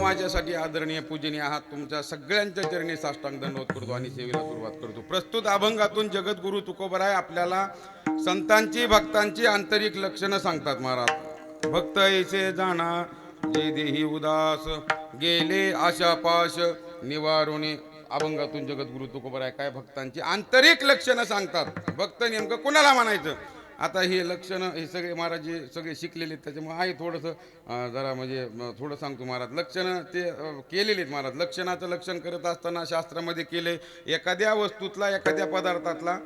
माझ्यासाठी आदरणीय पूजनीय आहात. तुमच्या सगळ्यांच्या चरणी साष्टांग दंडवत करतो आणि सेवेला सुरुवात करतो. प्रस्तुत अभंगातून जगद्गुरु तुकोबराय आपल्याला संतांची भक्तांची आंतरिक लक्षणं सांगतात. महाराज भक्त ऐसे जाणा जे देही उदास गेले आशा पाश निवारुणे. अभंगातून जगद्गुरु तुकोबराय काय भक्तांची आंतरिक लक्षणं सांगतात. भक्त नेमकं कुणाला म्हणायचं? आता हे लक्षणं हे सगळे महाराज जे सगळे शिकलेले आहेत त्याच्यामुळे आहे थोडंसं जरा म्हणजे थोडं सांगतो. महाराज लक्षणं ते केलेले आहेत. महाराज लक्षणाचं लक्षण करत असताना शास्त्रामध्ये केले एखाद्या वस्तूतला एखाद्या पदार्थातला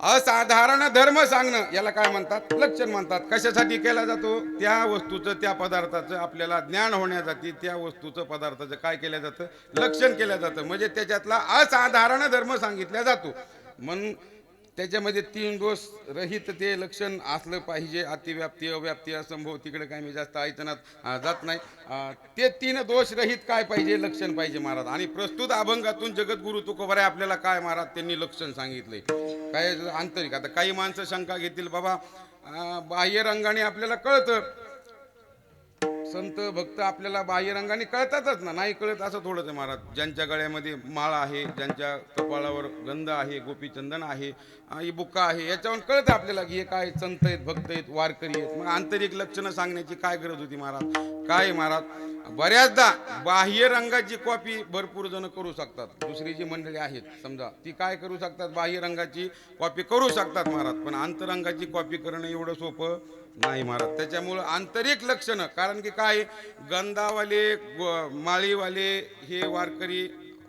असाधारण धर्म सांगणं याला काय म्हणतात? लक्षण म्हणतात. कशासाठी केला जातो? त्या वस्तूचं त्या पदार्थाचं आपल्याला ज्ञान होण्यासाठी त्या वस्तूचं पदार्थाचं काय केलं जातं? लक्षण केलं जातं. म्हणजे त्याच्यातला असाधारण धर्म सांगितला जातो. म्हणून त्याच्यामध्ये 3 दोष रहित ते लक्षण असलं पाहिजे. अतिव्याप्ती अव्याप्ती असंभव तिकडे काय मी जास्त ऐकण्यात जात नाही. ते 3 दोष रहित काय पाहिजे? लक्षण पाहिजे महाराज. आणि प्रस्तुत अभंगातून जगद्गुरु तुकोबराय आपल्याला काय महाराज त्यांनी लक्षण सांगितलंय काय आंतरिक. आता काही माणसं शंका घेतील बाबा बाह्य रंगाने आपल्याला कळतं, संत भक्त आपल्याला बाह्य रंगाने कळतातच ना. नाही कळत असं थोडंच आहे महाराज. ज्यांच्या गळ्यामध्ये माळ आहे, ज्यांच्या कपाळावर गंध आहे, गोपीचंदन आहे, ही बुक्का आहे, याच्यावरून कळतं आपल्याला की हे काय संत आहेत, भक्त आहेत, वारकरी आहेत. मग आंतरिक लक्षणं सांगण्याची काय गरज होती महाराज? काय महाराज बऱ्याचदा बाह्य रंगाची कॉपी भरपूर जण करू शकतात. दुसरी जी मंडळी आहेत समजा ती काय करू शकतात? बाह्य रंगाची कॉपी करू शकतात महाराज. पण आंतरंगाची कॉपी करणं एवढं सोपं नाही महाराज. त्याच्यामुळं आंतरिक लक्षणं, कारण की काय गंधावाले माळीवाले हे वारकरी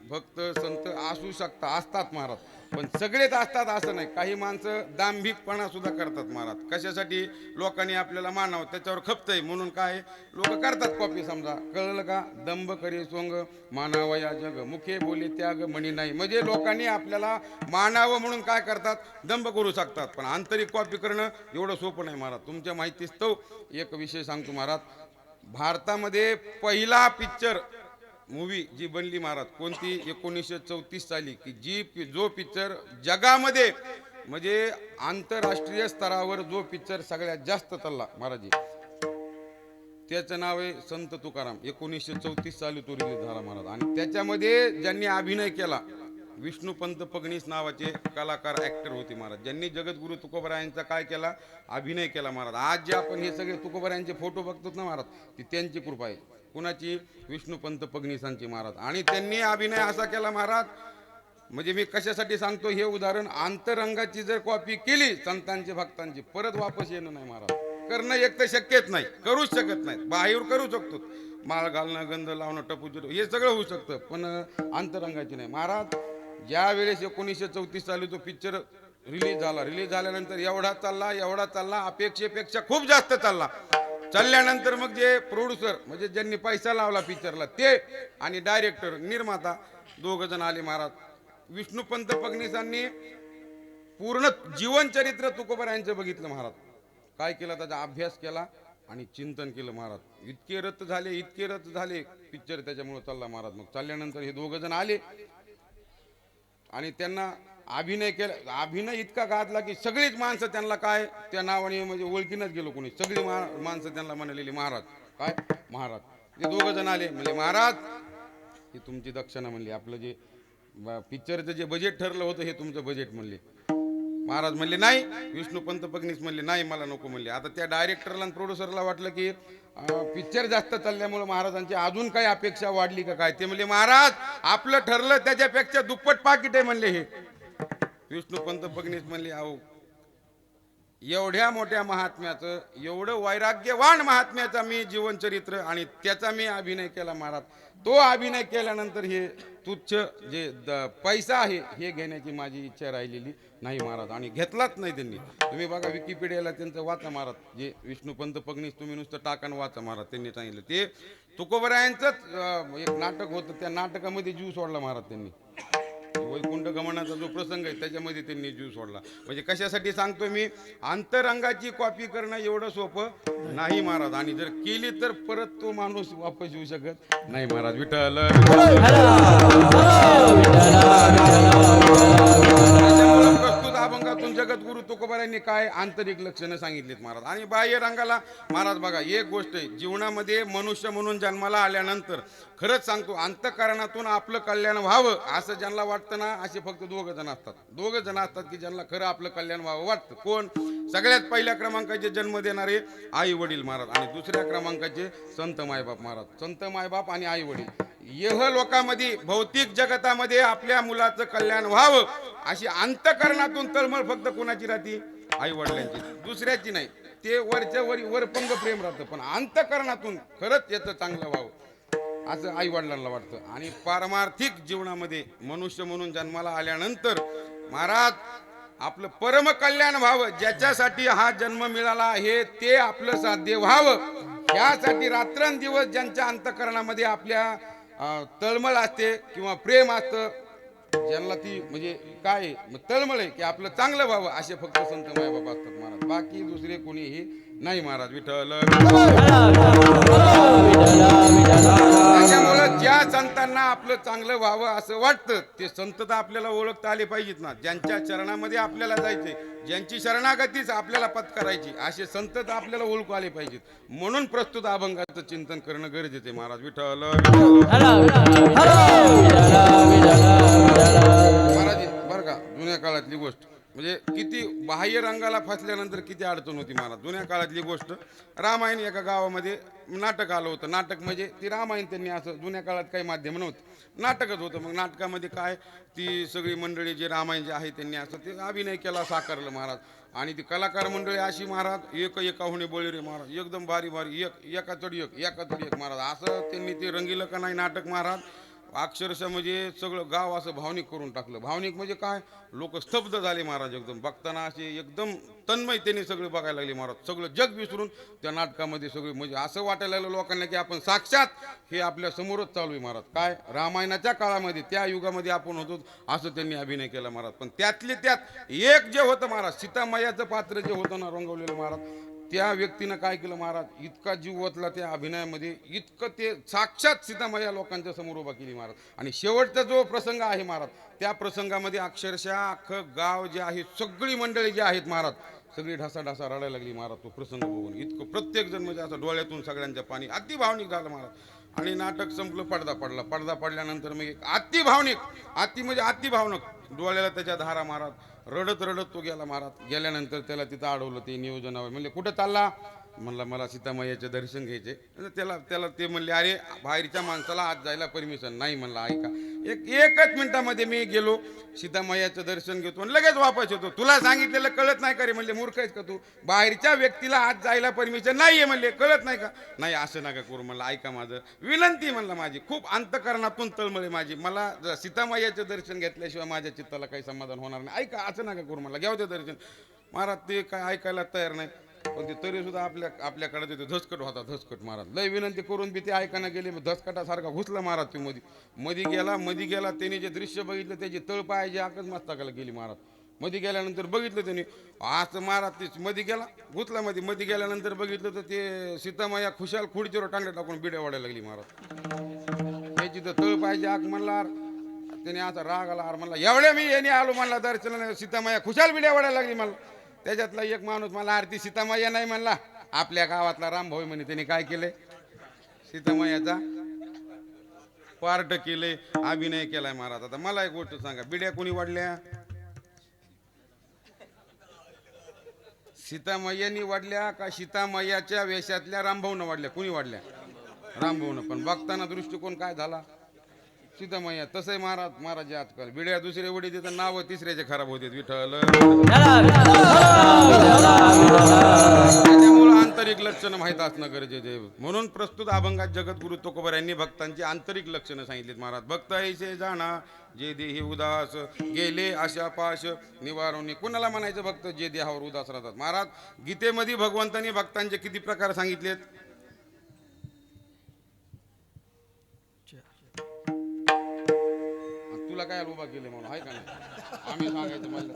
भक्त संत असू शकतात, असतात महाराज. पण सगळेच असतात असं नाही. काही माणसं दांभिकपणा सुद्धा करतात महाराज. कशासाठी? लोकांनी आपल्याला मानावं त्याच्यावर खपतंय म्हणून काय लोक करतात कॉपी. समजा कळलं का? दंभ करे सोंग मानावया जग मुखे बोले त्याग म्हणी नाही. म्हणजे लोकांनी आपल्याला मानावं म्हणून काय करतात? दंभ करू शकतात. पण आंतरिक कॉपी करणं एवढं सोपं नाही महाराज. तुमच्या माहितीस्तव एक विषय सांगतो महाराज. भारतामध्ये पहिला पिक्चर मूवी जी बनली महाराज कोणती? 1934 साली. की जो पिक्चर जगामध्ये म्हणजे आंतरराष्ट्रीय स्तरावर जो पिक्चर सगळ्यात जास्त चालला महाराज त्याचं नाव आहे संत तुकाराम. 1934 साली तो रिलीज झाला महाराज. आणि त्याच्यामध्ये ज्यांनी अभिनय केला विष्णुपंत पगणीस नावाचे कलाकार ॲक्टर होते महाराज. ज्यांनी जगद्गुरु तुकोबरायांचा काय केला? अभिनय केला महाराज. आज जे आपण हे सगळे तुकोबरायांचे फोटो बघतो ना महाराज ती त्यांची कृपा आहे. कुणाची? विष्णुपंत पगणीसांची महाराज. आणि त्यांनी अभिनय असा केला महाराज म्हणजे मी कशासाठी सांगतो हे उदाहरण. आंतरंगाची जर कॉपी केली संतांची भक्तांची परत वापस येणं नाही महाराज. करणं एक तर शक्यच नाही, करूच शकत नाही. बाहेर करू शकतो, माळ घालणं, गंध लावणं, टपूचं हे सगळं होऊ शकतं, पण आंतरंगाची नाही महाराज. ज्या वेळेस 1934 साली तो पिक्चर रिलीज झाल्यानंतर एवढा चालला अपेक्षेपेक्षा खूप जास्त चालला. चालल्यानंतर मग जे प्रोड्युसर म्हणजे ज्यांनी पैसा लावला पिक्चरला ते आणि डायरेक्टर निर्माता 2 जण आले महाराज. विष्णुपंत फडणवीसांनी पूर्ण जीवनचरित्र तुकोबरायांचं बघितलं महाराज. काय केलं? त्याचा अभ्यास केला आणि चिंतन केलं महाराज. इतके रथ झाले पिक्चर त्याच्यामुळे चालला महाराज. मग चालल्यानंतर हे 2 जण आले आणि त्यांना अभिनय केला. अभिनय इतका गाजला की सगळीच माणसं त्यांना काय त्या नावाने म्हणजे ओळखीनच गेलो कोणी. सगळी माणसं त्यांना म्हणालेली महाराज. काय महाराज? ते 2 जण आले म्हणले महाराज ही तुमची दक्षिणा म्हणली. आपलं जे पिक्चरचं जे बजेट ठरलं होतं हे तुमचं बजेट म्हणले. महाराज म्हणले नाही. विष्णुपंत फडणवीस म्हणले नाही मला नको म्हणले. आता त्या डायरेक्टरला आणि प्रोड्युसरला वाटलं की पिक्चर जास्त चालल्यामुळे महाराजांची अजून काही अपेक्षा वाढली का काय. ते म्हणले महाराज आपलं ठरलं त्याच्यापेक्षा दुप्पट पाकिट आहे म्हणले हे. विष्णुपंत फडणवीस म्हणले अहो एवढ्या मोठ्या महात्म्याचं एवढं वैराग्यवान महात्म्याचा मी जीवनचरित्र आणि त्याचा मी अभिनय केला महाराज. तो अभिनय केल्यानंतर हे तुच्छ जे पैसा आहे हे घेण्याची माझी इच्छा राहिलेली नाही महाराज. आणि घेतलाच नाही त्यांनी. तुम्ही बघा विकिपीडियाला त्यांचं वाचा महाराज. जे विष्णुपंत फडणवीस तुम्ही नुसतं टाकान वाचा महाराज. त्यांनी सांगितलं ते तुकोबरायांचंच एक नाटक होतं. त्या नाटकामध्ये जीव सोडला महाराज त्यांनी. वैकुंठ गमनाचा जो प्रसंग आहे त्याच्यामध्ये त्यांनी जीव सोडला. म्हणजे कशासाठी सांगतोय मी? अंतरंगाची कॉपी करणं एवढं सोपं नाही महाराज. आणि जर केली तर परत तो माणूस वापस येऊ शकत नाही महाराज. विठ्ठल प्रस्तुत अभंगात अभंगातून जगद्गुरु तुकोबारायांनी काय आंतरिक लक्षणं सांगितलीत महाराज. आणि बाह्य रंगाला महाराज बघा, एक गोष्ट आहे, जीवनामध्ये मनुष्य म्हणून जन्माला आल्यानंतर खरंच सांगतो, अंतःकरणातून आपलं कल्याण व्हावं असं ज्यांना वाटतं ना, असे फक्त दोघं जण असतात की ज्यांना खरं आपलं कल्याण व्हावं वाटतं. कोण? सगळ्यात पहिल्या क्रमांकाचे जन्म देणारे आई वडील महाराज, आणि दुसऱ्या क्रमांकाचे संत मायबाप महाराज. संत मायबाप आणि आई वडील यह लोकांमध्ये, भौतिक जगतामध्ये आपल्या मुलाचं कल्याण व्हावं अशी अंतःकरणातून तळमळ फक्त कोणाची राहते? आई वडिलांची, दुसऱ्याची नाही. ते वरच्या वरी वरपंग प्रेम राहतं, पण अंतःकरणातून खरंच याचं चांगलं व्हावं असं आई वडिलांना वाटतं. आणि पारमार्थिक जीवनामध्ये मनुष्य म्हणून जन्माला आल्यानंतर महाराज आपलं परम कल्याण व्हावं, ज्याच्यासाठी हा जन्म मिळाला आहे ते आपलं साध्य व्हावं, यासाठी रात्रंदिवस ज्यांच्या अंतःकरणामध्ये आपल्या तळमळ असते किंवा प्रेम असतं, ज्यांना ती म्हणजे काय तळमळ आहे की आपलं चांगलं व्हावं, असे फक्त संत मायबाप असतात महाराज. बाकी दुसरे कोणीही नाही महाराज. विठ्ठल. त्याच्यामुळं ज्या संतांना आपलं चांगलं व्हावं असं वाटतं ते संत तर आपल्याला ओळखता आले पाहिजेत ना, ज्यांच्या चरणामध्ये आपल्याला जायचंय, ज्यांची शरणागतीच आपल्याला पत्करायची, असे संत तर आपल्याला ओळखू आले पाहिजेत. म्हणून प्रस्तुत अभंगाचं चिंतन करणं गरजेचं आहे महाराज. विठ्ठल. महाराज बरं का, जुन्या काळातली गोष्ट म्हणजे किती बाह्य रंगाला फसल्यानंतर किती अडचण होती महाराज. जुन्या काळातली गोष्ट, रामायण एका गावामध्ये नाटक आलं होतं. नाटक म्हणजे ती रामायण त्यांनी असं, जुन्या काळात काही माध्यम नव्हतं, नाटकच होतं. मग नाटकामध्ये काय, ती सगळी मंडळी जे रामायण जे आहे त्यांनी असं ते अभिनय केला, साकारलं महाराज. आणि ती कलाकार मंडळी अशी महाराज, एका होणे बळी रे महाराज, एकदम भारी भारी, एका चढ एक महाराज, असं त्यांनी ते रंगीलं का नाही नाटक महाराज. अक्षरशः म्हणजे सगळं गाव असं भावनिक करून टाकलं. भावनिक म्हणजे काय, लोक स्तब्ध झाले महाराज, एकदम बघताना असे एकदम तन्मयतेने सगळं बघायला लागले महाराज. सगळं जग विसरून त्या नाटकामध्ये सगळे, म्हणजे असं वाटायला लागलं लोकांना की आपण साक्षात हे आपल्या समोरच चालू आहे महाराज. काय रामायणाच्या काळामध्ये, त्या युगामध्ये आपण होतो असं त्यांनी अभिनय केला महाराज. पण त्यातले त्यात एक जे होतं महाराज, सीतामायाचं पात्र जे होतं ना रंगवलेलं महाराज, त्या व्यक्तीनं काय केलं महाराज, इतका जीव ओतला त्या अभिनयामध्ये, इतकं ते साक्षात सीतामाया लोकांच्या समोर उभा केली महाराज. आणि शेवटचा जो प्रसंग आहे महाराज, त्या प्रसंगामध्ये अक्षरशः अख्खं गाव जे आहे, सगळी मंडळी जी आहेत महाराज, सगळी ढासा रडायला लागली महाराज तो प्रसंग बघून. इतकं प्रत्येक जण म्हणजे असं डोळ्यातून सगळ्यांच्या पाणी, अति भावनिक झालं महाराज. आणि नाटक संपलं, पडदा पडल्यानंतर मग एक अति भावनिक, अति म्हणजे अति भावनिक, डोळ्याला त्याच्या धारा महाराज, रडत तो गेला महाराज. गेल्यानंतर त्याला तिथं अडवलं ते नियोजनावर. म्हणले कुठं चालला? म्हणलं मला सीतामायाचे दर्शन घ्यायचे. त्याला ते म्हणले, अरे बाहेरच्या माणसाला आत जायला परमिशन नाही. म्हणलं ऐका, एकच मिनिटामध्ये मी गेलो, सीतामायाचं दर्शन घेतो आणि लगेच वापस येतो. तुला सांगितलेलं कळत नाही का रे? म्हणले मूर्ख आहेस का तू? बाहेरच्या व्यक्तीला आत जायला परमिशन नाहीये म्हणले, कळत नाही का? नाही असं नका करू. म्हणलं ऐका, माझं विनंती, म्हणलं माझी खूप अंतःकरणातून तळमळे माझी, मला सीतामायाचं दर्शन घेतल्याशिवाय माझ्या चित्ताला काही समाधान होणार नाही. ऐका, असं नका करू. मला घ्याव ते दर्शन. महाराज ते काय ऐकायला तयार नाही, पण ते तरी सुद्धा आपल्याकडे ते धसकट महाराज. लय विनंती करून बी ते ऐकायला गेले. धसकटासारखा घुसला महाराज. ते मध्ये गेला त्याने जे दृश्य बघितलं, त्याची तळपायाची आकच मस्तकाला गेली महाराज. मध्ये गेल्यानंतर बघितलं त्यांनी असं महाराज, ते मध्ये गेला, घुसला मध्ये गेल्यानंतर बघितलं तर ते सीतामाया खुशाल खुर्चीवर टांगड्या टाकून बिड्या वाढायला लागली महाराज. त्याची तर तळपायाची आक म्हणला, त्याने असा राग आला, म्हणला एवढ्या मी येणे आलो म्हणला दर्शनाने, सीतामाया खुशाल बिड्या वाढायला लागली मला. त्याच्यातला एक माणूस मला, आरती सीतामाया नाही म्हणला, आपल्या गावातला रामभाऊ म्हणे, त्याने काय केले, सीतामायाचा पार्ट केले, अभिनय केलाय महाराज. आता मला एक गोष्ट सांगा, बिड्या कोणी वाढल्या? सीतामायानी वाढल्या का सीतामायाच्या वेशातल्या रामभाऊनं वाढल्या? कुणी वाढल्या? रामभाऊनं. पण बघताना दृष्टिकोन काय झाला? सीतामाया. तसंही महाराज आजकाल बिड्या दुसरे वडी देतात, नाव तिसऱ्याचे खराब होते. विठ्ठल. त्यामुळे आंतरिक लक्षणं माहीत असणं गरजेचे आहे. म्हणून प्रस्तुत अभंगात जगद्गुरु तुकोबार यांनी भक्तांची आंतरिक लक्षणं सांगितलीत महाराज. भक्त ऐसे जाणा जे देही उदास, गेले आशा पाश निवारणे. कुणाला म्हणायचं भक्त जे देहावर उदास राहतात? महाराज गीतेमध्ये भगवंतांनी भक्तांचे किती प्रकार सांगितलेत? तुला काय उभा केले म्हणून आहे का नाही? आम्ही सांगायचं म्हणलं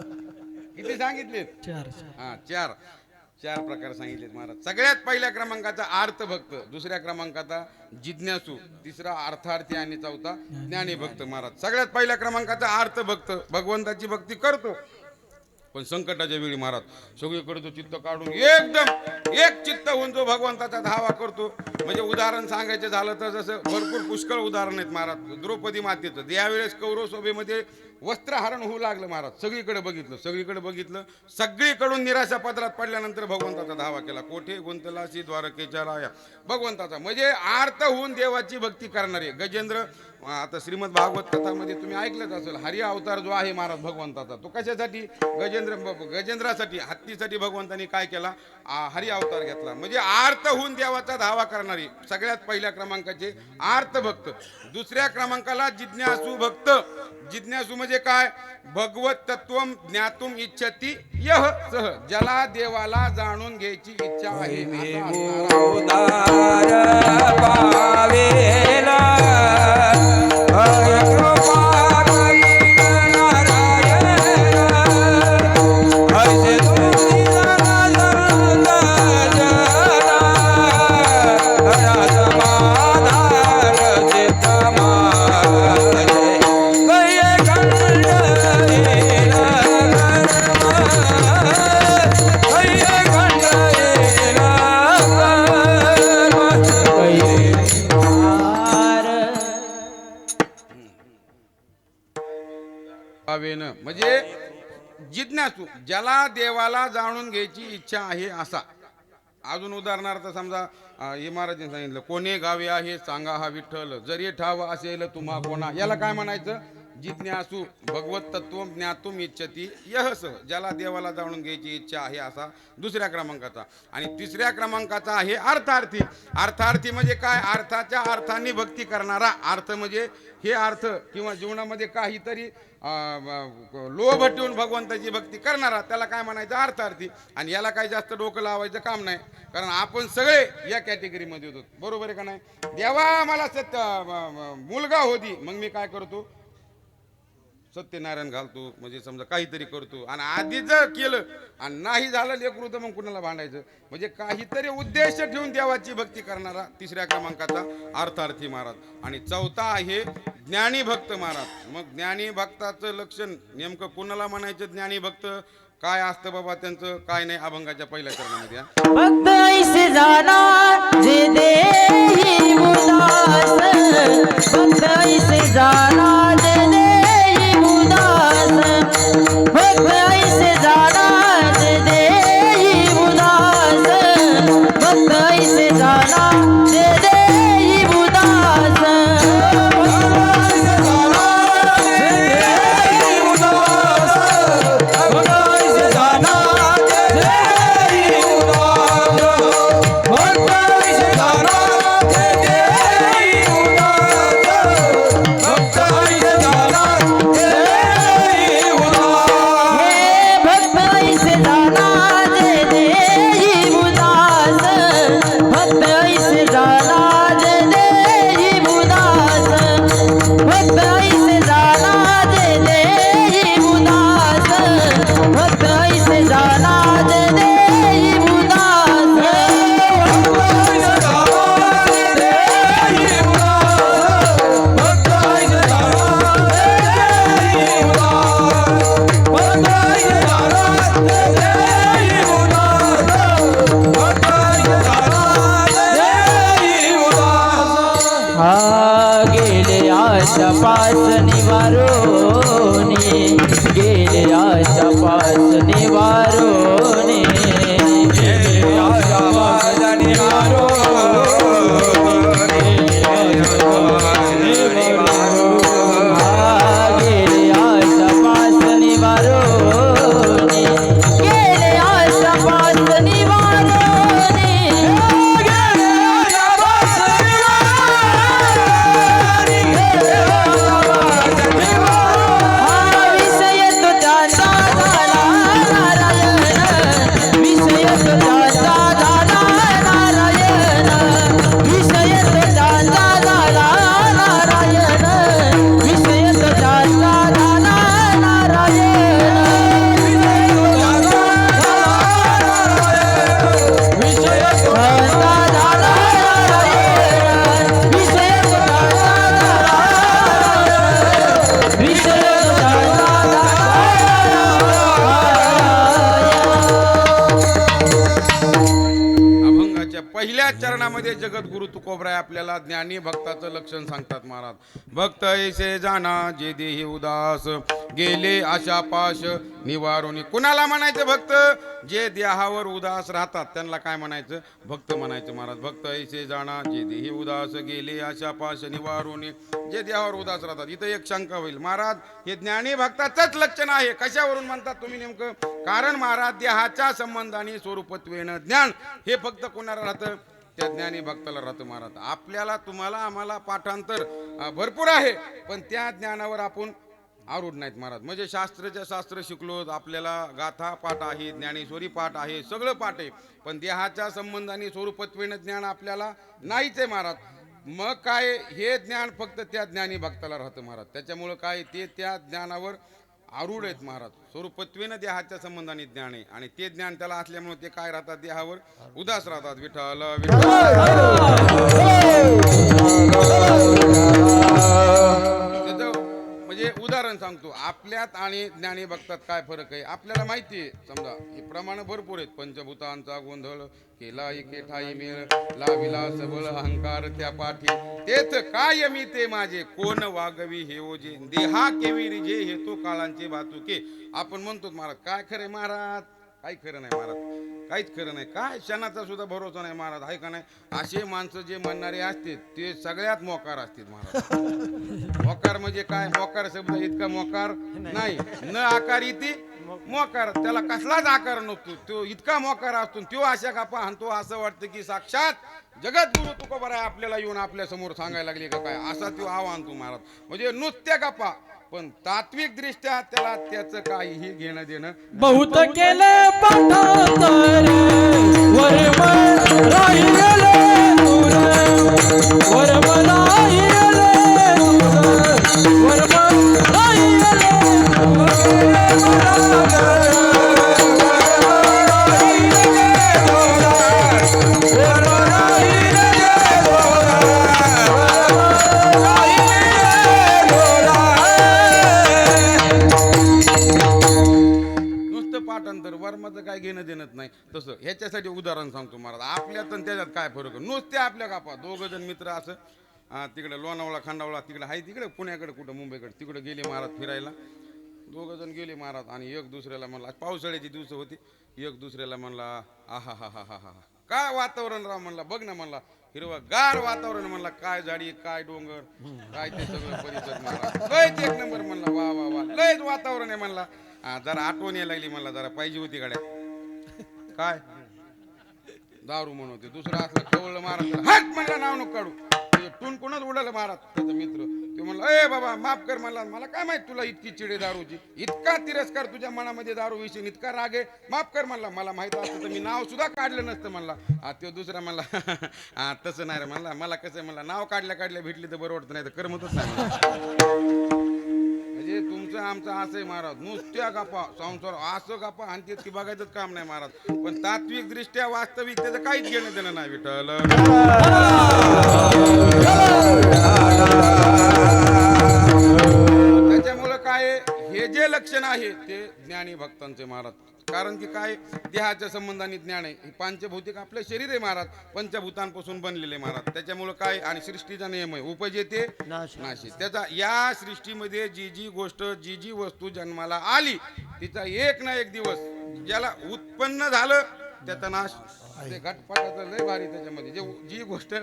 किती सांगितलेत? चार प्रकार सांगितलेत महाराज. सगळ्यात पहिल्या क्रमांकाचा अर्थ भक्त, दुसऱ्या क्रमांकाचा जिज्ञासू, तिसरा अर्थार्थी आणि चौथा ज्ञानी भक्त महाराज. सगळ्यात पहिल्या क्रमांकाचा अर्थ भक्त, भगवंताची भक्ती करतो पण संकटाच्या वेळी महाराज सगळीकडे तो चित्त काढून एकदम एक चित्त होऊन जो भगवंताचा धावा करतो. म्हणजे उदाहरण सांगायचं झालं तर जसं भरपूर पुष्कळ उदाहरण आहेत महाराज. द्रौपदी मातेचं यावेळेस कौरव सभेमध्ये वस्त्रहरण होऊ लागलं महाराज. सगळीकडे बघितलं सगळीकडून निराशा पदरात पडल्यानंतर भगवंताचा धावा केला. कोठे गुंतलासी द्वारकेच्या राया भगवंताचा. म्हणजे आर्त होऊन देवाची भक्ती करणारे गजेंद्र. आता श्रीमद भागवत कथामध्ये तुम्ही ऐकलंच असेल, हरी अवतार जो आहे महाराज भगवंताचा, तो कशासाठी? गजेंद्रासाठी, हत्तीसाठी भगवंतांनी काय केला? हरी अवतार घेतला. म्हणजे आर्त होऊन देवाचा धावा करणारी सगळ्यात पहिल्या क्रमांकाचे आर्त भक्त. दुसऱ्या क्रमांकाला जिज्ञासू भक्त. जिज्ञासू म्हणजे काय? भगवत तत्वम ज्ञातुम इच्छती यह सह, ज्याला देवाला जाणून घ्यायची इच्छा आहे. म्हणजे जिज्ञासू, ज्याला देवाला जाणून घ्यायची इच्छा आहे असा. अजून उदाहरणार्थ समजा हे महाराजांनी सांगितलं, कोणे गावे आहे सांगा हा विठ्ठल, जरी ठाव असेल तुम्हा कोणा. याला काय म्हणायचं? जिज्ञासू भगवत तत्व ज्ञातुम इच्छती यह सह, ज्याला देवाला जाणून घ्यायची इच्छा आहे असा दुसऱ्या क्रमांकाचा. आणि तिसऱ्या क्रमांकाचा आहे अर्थार्थी. अर्थार्थी म्हणजे काय? अर्थाच्या अर्थाने भक्ती करणारा. अर्थ म्हणजे हे अर्थ किंवा जीवनामध्ये काहीतरी लोभ ठेवून भगवंताची भक्ती करणारा, त्याला काय म्हणायचं? अर्थार्थी. आणि याला काही जास्त डोकं लावायचं काम नाही, कारण आपण सगळे या कॅटेगरीमध्ये होतो. बरोबर आहे का नाही? देवा मला मुलगा होती, मग मी काय करतो? सत्यनारायण घालतो, म्हणजे समजा काहीतरी करतो. आणि आधी जर केलं आणि नाही झालं लेकरू तर मग कुणाला भांडायचं? म्हणजे काहीतरी उद्देश ठेवून देवाची भक्ती करणारा तिसऱ्या क्रमांकाचा अर्थार्थी महाराज. आणि चौथा आहे ज्ञानी भक्त महाराज. मग ज्ञानी भक्ताचं लक्षण नेमकं कुणाला म्हणायचं? ज्ञानी भक्त काय असतं बाबा त्यांचं? काय नाही, अभंगाच्या पहिल्या चरणामध्ये. भक्त ऐसे जाना जे देही उदास, भक्त ऐसे जाना जे देही उदास, भक्त ऐसे जाना जे देही उदास, भक्त ऐसे जाना जे देही उदास, पास निवारोने गेले आशा पास निवारोने, गेले आशा पास निवारोने, गेले आशा पास निवारोने, गेले आशा पास निवारोने, हे जगद्गुरु तुकोबराय आपल्याला ज्ञानी भक्ताचं लक्षण सांगतात महाराज. भक्त ऐसे जाना जे देही उदास गेले आशा पाश निवारुनी. कुणाला म्हणायचं भक्त? जे देहावर उदास राहतात त्यांना काय म्हणायचं? भक्त म्हणायचं महाराज. भक्त ऐसे जाना जे देही उदास गेले आशा पाश निवारुनी. जे देहावर उदास राहतात. इथं एक शंका होईल महाराज, हे ज्ञानी भक्ताचंच लक्षण आहे. कशावरून म्हणतात तुम्ही नेमकं? कारण महाराज देहाच्या संबंधाने स्वरूपत्वेनं ज्ञान हे फक्त कोणाला राहतं? त्या ज्ञानी भक्ताला राहतं महाराज. आपल्याला तुम्हाला आम्हाला पाठांतर भरपूर आहे, पण त्या ज्ञानावर आपण आरूढ नाहीत महाराज. म्हणजे शास्त्राच्या शास्त्र शिकलो, आपल्याला गाथा पाठ आहे, ज्ञानेश्वरी पाठ आहे, सगळं पाठ आहे, पण देहाच्या संबंधाने स्वरूपत्वेनं ज्ञान आपल्याला नाहीच आहे महाराज. मग काय, हे ज्ञान फक्त त्या ज्ञानी भक्ताला राहतं महाराज. त्याच्यामुळं काय, ते त्या ज्ञानावर आरूढ आहेत महाराज. स्वरूपत्वेनं देहाच्या संबंधाने ज्ञान आहे आणि ते ज्ञान त्याला असल्यामुळे ते काय राहतात? देहावर उदास राहतात. विठ्ठल म्हणजे उदाहरण सांगतो, आपल्यात आणि ज्ञानी भक्तात काय फरक आहे आपल्याला माहिती आहे. समजा हे प्रमाण भरपूर आहेत. पंचभूतांचा गोंधळ केला एके ठाई मेळ, लाविला सबळ अहंकार त्या पाठी, तेच काय मी ते माझे कोण वागवी हे ओजे, देहा केवी रिजे हे तो काळांचे भातुके. आपण म्हणतो महाराज, काय खरं महाराज? काही खरं नाही महाराज, काहीच खरं नाही. काय क्षणाचा सुद्धा भरोसा नाही महाराज, आहे का नाही? असे माणसं जे म्हणणारे असते ते सगळ्यात मोकार असतात महाराज. मोकार म्हणजे काय? मोकार शब्द इतका मोकार नाही. न आकार इति मोकार, त्याला कसलाच आकार नसतो, तो इतका मोकार असतो. तो अशा गप्पा हाणतो असं वाटतं की साक्षात जगद्गुरु तुकोबराय आपल्याला येऊन आपल्या समोर सांगायला लागले का काय, असा तो आव्हान तू महाराज. म्हणजे नुसत्या गप्पा, पण तात्विक दृष्ट्या त्याला त्याचं काहीही घेणं देणं. बहुत केले पाठांतर वर्म राहिले दूर, वर्म राहिले दूर, वर्म राहिले पाठांतर वर्माचं काय घेणं देणं नाही. तसं ह्याच्यासाठी उदाहरण सांगतो महाराज. आपल्यात आणि त्याच्यात काय फरक? नुसते आपल्या गापा दोघ जण मित्र असं तिकडे लोणावळा खांडावळा तिकडे आहे, तिकडे पुण्याकडे कुठं मुंबईकडे तिकडे गेले महाराज फिरायला. दोघं जण गेले महाराज आणि एक दुसऱ्याला म्हणला, पावसाळ्याची दिवस होती, एक दुसऱ्याला म्हणला आहा हा हा हा हा काय वातावरण राव म्हणला, बघ ना म्हणला हिरवा गार वातावरण म्हणला, काय झाडी काय डोंगर काय ते सगळं परिसर म्हणला, लयच एक नंबर म्हणला, वा वा वा लयच वातावरण आहे म्हणला. जरा आठवण यायला लागली म्हणला, जरा पाहिजे होती गाड्या काय दारू म्हणून दुसरं असलं खवळलं महाराज, हट म्हणला नाव नको काढू. टून कोणच उडालं महाराज. त्याचा मित्र तो म्हणला, ए बाबा माफ कर म्हणला, मला काय माहित तुला इतकी चिडे दारूची, इतका तिरस्कार तुझ्या मनामध्ये दारू विषयी, इतका राग आहे, माफ कर म्हणला. मला माहित असतं तर मी नाव सुद्धा काढलं नसतं म्हणला. तो दुसरा म्हणला तसं नाही रे म्हणला, मला कसं म्हणला नाव काढल्या काढल्या भेटली तर बरं वाटतं, नाही तर करमतच नाही. म्हणजे तुमचं आमचं असं आहे महाराज, नुसत्या गप्पा संसार असं गप्पा आणते की बघायचंच काम नाही महाराज. पण तात्विक दृष्ट्या वास्तविक त्याचं काहीच घेणं देणं नाही. विठ्ठल त्याच्यामुळं काय, हे जे लक्षण आहे ते ज्ञानी भक्तांचे महाराज. कारण की काय, देहाच्या संबंधाने ज्ञान आहे. पंचभौतिक आपलं शरीर आहे महाराज, पंचभूतांपासून बनलेले महाराज. त्याच्यामुळं काय, आणि सृष्टीचा नियम आहे उपजेते नाशी. त्याचा या सृष्टीमध्ये जी जी गोष्ट जी जी वस्तू जन्माला आली तिचा एक ना एक दिवस ज्याला उत्पन्न झालं त्याचा नाश. ते घटपटाचं लय भारी त्याच्यामध्ये जी गोष्ट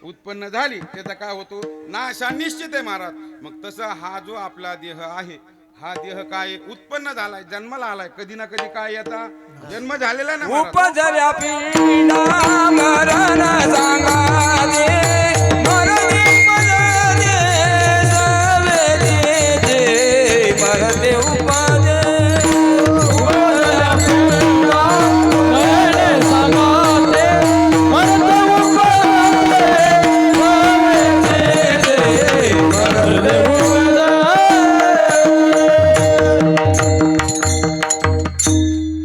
उत्पन्न झाली त्याचा काय होतो, नाश हा निश्चित आहे महाराज. मग तसा हा जो आपला देह आहे, हा देह काय उत्पन्न झालाय, जन्माला आलाय, कधी ना कधी काय याचा जन्म झालेला ना उपजल्या पिंडा मरण सांगाले, मरते उपजले सवेते जे, मरते उपजे उपजल्या पिंडा मरण सांगाले, मरते उपजले सवेते जे, मरते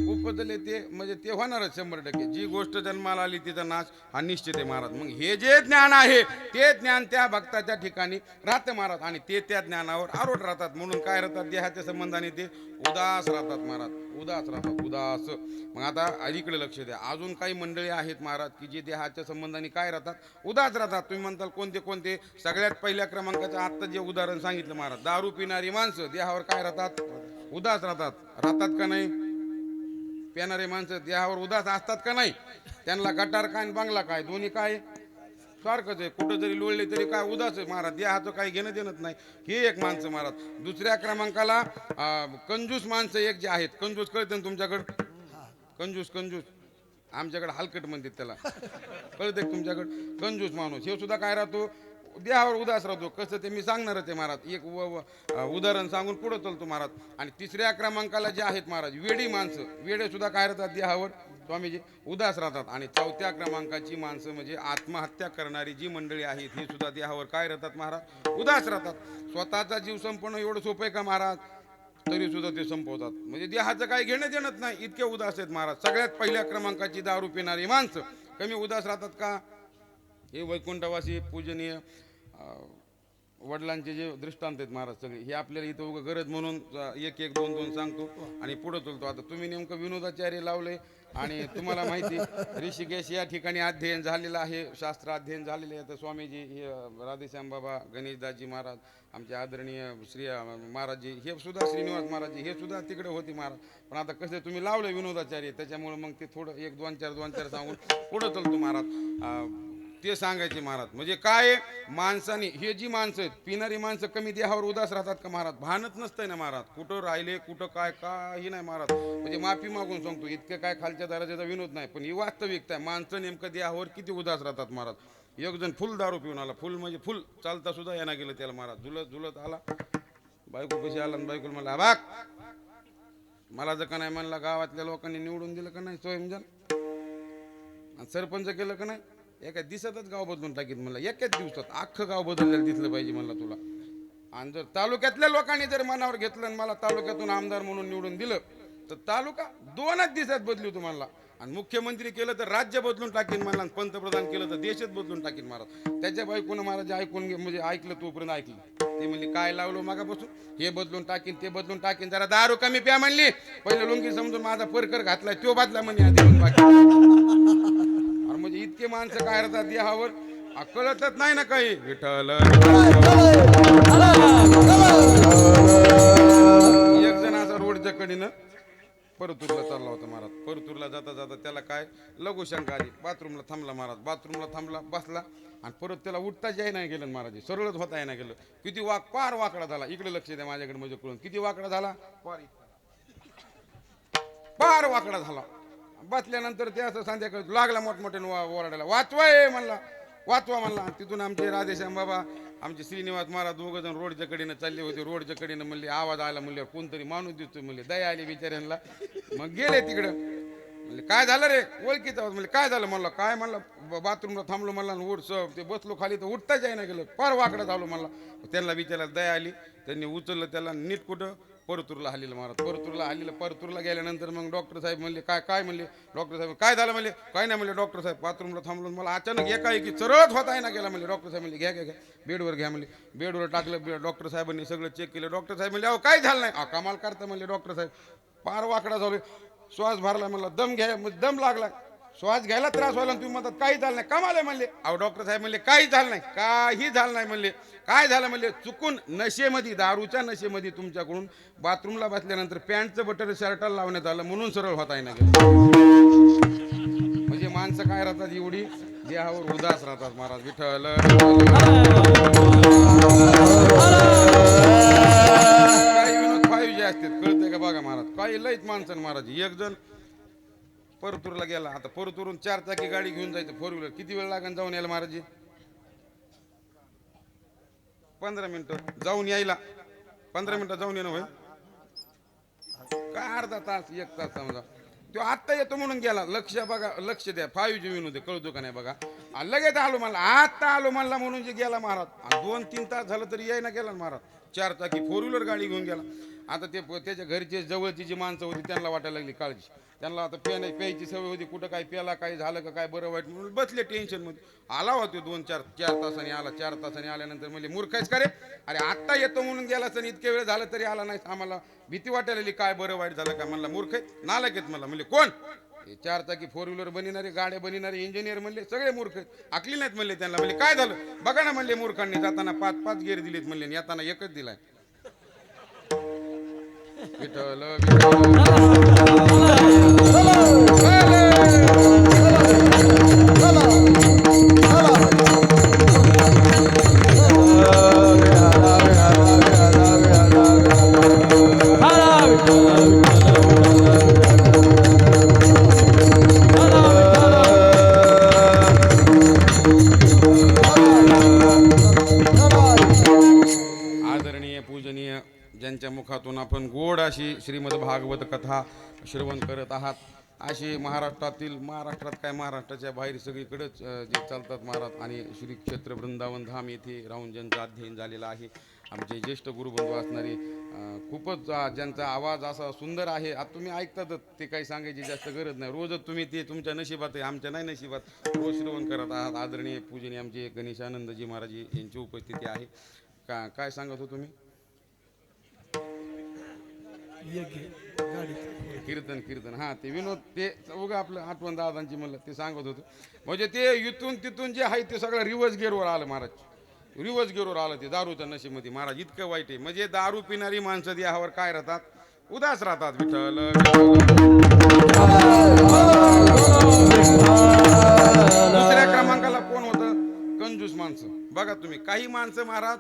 उपजले ते म्हणजे ते होणारच 100%. जी गोष्ट जन्माला आली तिचा नाश हा निश्चित आहे महाराज. मग हे जे ज्ञान आहे ते ज्ञान त्या भक्ताच्या ठिकाणी राहते महाराज आणि ते त्या ज्ञानावर आरूढ राहतात. म्हणून काय राहतात देहाच्या संबंधाने ते उदास राहतात महाराज, उदास राहतात, उदास. मग आता अलीकडे लक्ष द्या, अजून काही मंडळी आहेत महाराज की जे देहाच्या संबंधाने काय राहतात, उदास राहतात. तुम्ही म्हणताल कोणते कोणते? सगळ्यात पहिल्या क्रमांकाचं आत्ता जे उदाहरण सांगितलं महाराज, दारू पिणारी माणसं देहावर काय राहतात, उदास राहतात. राहतात का नाही? पिणारे माणसं देहावर उदास असतात का नाही? त्यांना गटार काय आणि बंगला काय दोन्ही काय सारखंच आहे. कुठं जरी लोळले तरी काय उदास आहे महाराज, देहाचं काही घेणं देणंच नाही. हे एक माणसं महाराज. दुसऱ्या क्रमांकाला कंजूस माणसं एक जे आहेत. कंजूस कळतं ना तुमच्याकडं? कंजूस, कंजूस आमच्याकडे हलकट म्हणतात त्याला, कळते तुमच्याकडं? कंजूस माणूस हे सुद्धा काय राहतो, देहावर उदास राहतो. कसं ते मी सांगणारच आहे महाराज, एक उदाहरण सांगून पुढं चालतो महाराज. आणि तिसऱ्या क्रमांकाला जे आहेत महाराज वेडी माणसं, वेडे सुद्धा काय राहतात देहावर स्वामीजी उदास राहतात. आणि चौथ्या क्रमांकाची माणसं म्हणजे आत्महत्या करणारी जी मंडळी आहेत ही सुद्धा देहावर काय राहतात महाराज, उदास राहतात. स्वतःचा जीव संपवणं एवढं सोपं आहे का महाराज? तरी सुद्धा ते संपवतात. म्हणजे देहाचं काही घेणं देणंच नाही, इतके उदास आहेत महाराज. सगळ्यात पहिल्या क्रमांकाची दारू पिणारी माणसं कमी उदास राहतात का? हे वैकुंठवासी पूजनीय वडिलांचे जे दृष्टांत आहेत महाराज सगळे, हे आपल्याला इथं उगा गरज म्हणून एक एक दोन दोन सांगतो आणि पुढं चलतो. आता तुम्ही नेमकं विनोदाचार्य लावले आणि तुम्हाला माहिती ऋषिकेश या ठिकाणी अध्ययन झालेलं आहे, शास्त्र अध्ययन झालेलं आहे. तर स्वामीजी हे राधेश्याम बाबा, गणेशदासजी महाराज, आमचे आदरणीय श्री महाराजजी, हे सुद्धा श्रीनिवास महाराजजी, हे सुद्धा तिकडे होते महाराज. पण आता कसं तुम्ही लावलं विनोदाचार्य, त्याच्यामुळे मग ते थोडं एक दोन चार सांगून पुढं चलतो महाराज. ते सांगायचे महाराज. म्हणजे काय माणसाने, हे जी माणसं आहेत पिणारी माणसं कमी देहावर उदास राहतात का महाराज? भानच नसतंय ना महाराज, कुठं राहिले कुठं काय काही नाही महाराज. म्हणजे माफी मागून सांगतो, इतकं काय खालच्या दराजाचा विनोद नाही, पण ही वास्तविकता आहे. माणसं नेमकं देहावर किती उदास राहतात महाराज. एक जण फुल दारू पिऊन आला, फुल म्हणजे फुल, चालता सुद्धा येणार गेलं त्याला महाराज. झुलत झुलत आला, बायको कशी आला, बायको म्हणला बाग मला जर का नाही म्हणला, गावातल्या लोकांनी निवडून दिलं का नाही स्वयंजन, सरपंच केलं का नाही, एका दिवसातच गाव बदलून टाकीत म्हणलं. एकाच दिवसात अख्खं गाव बदललेलं दिसलं पाहिजे म्हणलं तुला. आणि जर तालुक्यातल्या लोकांनी जर मनावर घेतलं आणि मला तालुक्यातून आमदार म्हणून निवडून दिलं तर तालुका 2च दिवसात बदलू तुम्हाला. आणि मुख्यमंत्री केलं तर राज्य बदलून टाकीन म्हणला, पंतप्रधान केलं तर देशच बदलून टाकीन महाराज. त्याच्या बायकोनं महाराज ऐकून म्हणजे ऐकलं, तोपर्यंत ऐकलं. ते म्हणली काय लावलं मागापासून, हे बदलून टाकीन ते बदलून टाकीन, जरा दारू कमी प्या म्हणली. पहिलं लुंगी समजून माझा परकर घातलाय तो बदला म्हणजे आधी बाकी. म्हणजे इतके माणसं काय राहतात देहावर, कळतच नाही ना काही. विठ्ठल एक जण असा रोडच्या कडीनं परतूरला चालला होता महाराज. परतूरला जाता जाता त्याला काय लघुशंका आली, बाथरूमला थांबला महाराज. बाथरूमला थांबला, बसला आणि परत त्याला उठताच याय नाही गेलं महाराज, सरळच होता याय नाही गेलं. किती पार वाकडा झाला. इकडे लक्ष द्या माझ्याकडे, म्हणजे कळून किती वाकडा झाला, पार वाकडा झाला. बसल्यानंतर ते असं संध्याकाळी लागला मोठमोठ्याने ओरडायला, वाचवाय म्हणला, वाचवा म्हणला. तिथून आमचे राधेश्याम बाबा, आमचे श्रीनिवास महाराज दोघं जण रोडच्या कडेनं चालले होते. रोडच्या कडेनं म्हणले आवाज आला, म्हणले कोणतरी माणूस दिसतोय, म्हणले दया आली बिचाऱ्यांना. मग गेले तिकडं, म्हणले काय झालं रे, ओळखीचा आवाज. म्हणले काय झालं म्हणलं, काय म्हणलं बाथरूमला थांबलो म्हणला, उठ ते बसलो खाली तर उठताच आहे ना गेलं, फार वाकडं झालो म्हणला. त्यांना बिचारायला दया आली, त्यांनी उचललं त्याला नीट कुठं परतूरला हल्लेलं महाराज. परतूरला हल्लेलं. परतूरला गेल्यानंतर मग डॉक्टर साहेब म्हणले काय म्हणले, डॉक्टर साहेब काय झालं म्हणले, काय नाही म्हणले डॉक्टर साहेब. बाथरूमला थांबलो, मला अचानक एकाएकी सरळच होता आहे ना गेला म्हणले. डॉक्टर साहेब म्हणले घ्या घ्या घ्या बेडवर घ्या म्हणले. बेडवर टाकलं. डॉक्टर साहेबांनी सगळं चेक केलं. डॉक्टर साहेब म्हणले अहो काय झालं नाही. कमाल करता म्हणले डॉक्टर साहेब, पार वाकडा झालो, श्वास भरला म्हणला, दम घ्या, दम लागला, श्वास घ्यायला त्रास व्हायला, तुम्ही म्हणतात काही झालं नाही. कमाल आहे म्हणले. अहो डॉक्टर साहेब म्हणले काही झालं नाही, काही झालं नाही म्हणले. काय झालं म्हणले, चुकून नशेमध्ये, दारूच्या नशेमध्ये तुमच्याकडून बाथरूमला बसल्यानंतर पॅन्टचं बटन शर्टाला लावण्यात आलं, म्हणून सरळ होता आहे ना. म्हणजे माणसं काय राहतात एवढी देहावर उदास राहतात महाराज. विठ्ठल काही विनोद 5G असतात, कळतंय का बघा महाराज. काही लईच माणसं महाराज. एक जण परतूरला गेला. आता परतूरून 4 चाकी गाडी घेऊन जायचं, 4 व्हीलर, किती वेळ लागेल जाऊन यायला महाराजी? 15 मिनिटं जाऊन यायला, 15 मिनिटं जाऊन येणं होय काय, अर्धा तास 1 तास समजा. तो आत्ता येतो म्हणून गेला. लक्ष बघा, लक्ष द्या. 5G विनोद कळतो का नाही बघा. लगेच आलो म्हणला, आत्ता आलो म्हणला म्हणून जे गेला महाराज. 2-3 तास झालं तरी यायला गेला महाराज. 4 चाकी 4 व्हीलर गाडी घेऊन गेला. आता ते त्याच्या घरचे जवळची जी माणसं होती त्यांना वाटायला लागली काळजी. त्यांना आता प्यायची सवय होती, कुठं काय प्याला काय झालं का काय बरं वाईट म्हणून बसले टेन्शनमध्ये. आला होतो 2-4 तासांनी आला. 4 तासांनी आल्यानंतर म्हणजे मूर्खाच का रे, अरे आत्ता येतो म्हणून गेला सण इतके वेळ झालं तरी आला नाही. आम्हाला भीती वाटायला लागली, काय बरं वाईट झालं का. म्हणला मूर्ख आहे, नालायक आहेत. मला म्हणले कोण, 4 चाकी 4 व्हीलर बनविणारे, गाड्या बनविणारे इंजिनियर म्हणले सगळे मूर्ख आहेत, आकली नाहीत म्हणले. त्यांना म्हणले काय झालं बघा ना म्हणले, मूर्खांनी जाताना 5-5 गेअर दिलेत म्हणले, येताना एकच दिलाय. विठ्ठल आदरणीय पूजनीय ज्यांच्या मुखातून आपण गोड अशी श्रीमद भागवत कथा श्रवण करत आहात, अशी महाराष्ट्रात काय महाराष्ट्राच्या बाहेर सगळीकडेच जे चालतात महाराज, आणि श्री क्षेत्र वृंदावन धाम येथे राहून ज्यांचं अध्ययन झालेलं आहे, आमचे ज्येष्ठ गुरुबंधू असणारे, खूपच ज्यांचा आवाज असा सुंदर आहे. आता तुम्ही ऐकतातच, ते काही सांगायची जास्त गरज नाही. रोजच तुम्ही ते तुमच्या नशिबात आहे, आमच्या नाही नशिबात, रोज श्रवण करत आहात. आदरणीय पूजनीय आमचे गणेशानंदजी महाराज यांची उपस्थिती आहे. काय सांगत हो तुम्ही? कीर्तन हा, ते विनोद, ते उगा आपलं आठवण दादांची म्हणलं ते सांगत होतं. म्हणजे ते इथून तिथून जे आहे ते सगळं रिव्हर्स गिअरवर आलं महाराज, रिव्हर्स गिअरवर आलं ते दारूच्या नशेमध्ये महाराज. इतकं वाईट आहे. म्हणजे दारू पिणारी माणसं देहावर काय राहतात, उदास राहतात. विठ्ठल दुसऱ्या क्रमांकाला कोण होतं, कंजूस माणसं. बघा तुम्ही, काही माणसं महाराज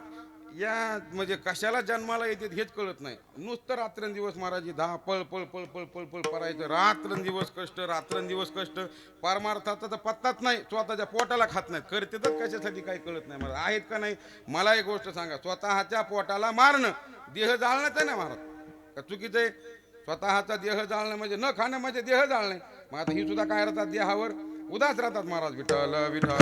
या म्हणजे कशाला जन्माला येतात हेच कळत नाही. नुसतं रात्रंदिवस महाराज पळ पळ पळ पळ पळ पळ करायचं, रात्रंदिवस कष्ट, रात्रंदिवस कष्ट, परमार्थाचा तर पत्ताच नाही, स्वतःच्या पोटाला खात नाहीत. करतेच कशासाठी काही कळत नाही महाराज. आहेत का नाही, मला एक गोष्ट सांगा, स्वतःच्या पोटाला मारणं देह जाळणंच आहे ना महाराज, का चुकीचं आहे? स्वतःचा देह जाळणं म्हणजे न खाणं म्हणजे देह जाळणं. मग आता ही सुद्धा काय राहतात, देहावर उदास राहतात महाराज. विठ्ठल विठ्ठल